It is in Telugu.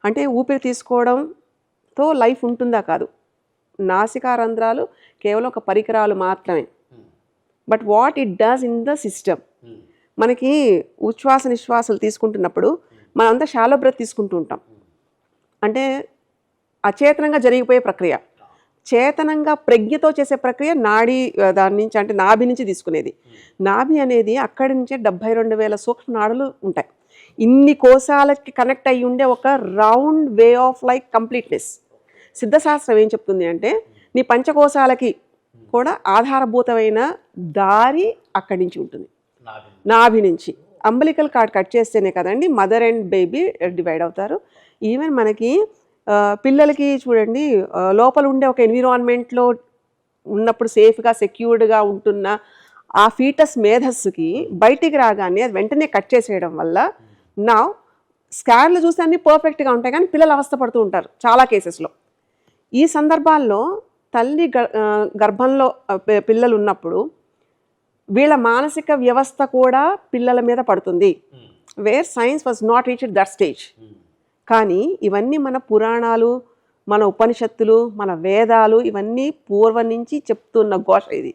అంటే ఊపిరి తీసుకోవడంతో లైఫ్ ఉంటుందా? కాదు. నాసికా రంధ్రాలు కేవలం ఒక పరికరాలు మాత్రమే. But what it does in the system, మనకి ఉచ్ఛ్వాస నిశ్వాసాలు తీసుకుంటున్నప్పుడు మనంతా షాలో బ్రెత్ తీసుకుంటూ ఉంటాం. అంటే అచేతనంగా జరిగిపోయే ప్రక్రియ. చేతనంగా ప్రజ్ఞతో చేసే ప్రక్రియ నాడీ దాని నుంచి, అంటే నాభి నుంచి తీసుకునేది. నాభి అనేది అక్కడి నుంచే 72,000 సూక్ష్మ నాడులు ఉంటాయి. ఇన్ని కోశాలకి కనెక్ట్ అయ్యి ఉండే ఒక round way of like completeness. సిద్ధశాస్త్రం ఏం చెప్తుంది అంటే నీ పంచకోశాలకి కూడా ఆధారభూతమైన దారి అక్కడి నుంచి ఉంటుంది, నాభి నుంచి. అంబలికల్ కార్డ్ కట్ చేస్తేనే కదండి మదర్ అండ్ బేబీ డివైడ్ అవుతారు. ఈవెన్ మనకి పిల్లలకి చూడండి, లోపల ఉండే ఒక ఎన్విరాన్మెంట్లో ఉన్నప్పుడు సేఫ్గా సెక్యూర్డ్గా ఉంటున్న ఆ ఫీటస్ మేధస్సుకి బయటికి రాగానే అది వెంటనే కట్ చేసేయడం వల్ల నా స్కాన్లు చూస్తే అన్నీ పర్ఫెక్ట్గా ఉంటాయి, కానీ పిల్లలు అవస్థపడుతూ ఉంటారు చాలా కేసెస్లో. ఈ సందర్భాల్లో తల్లి గర్భంలో పిల్లలు ఉన్నప్పుడు వీళ్ళ మానసిక వ్యవస్థ కూడా పిల్లల మీద పడుతుంది. Where science was not reached that stage. కానీ ఇవన్నీ మన పురాణాలు, మన ఉపనిషత్తులు, మన వేదాలు ఇవన్నీ పూర్వం నుంచి చెప్తున్న ఘోష ఇది.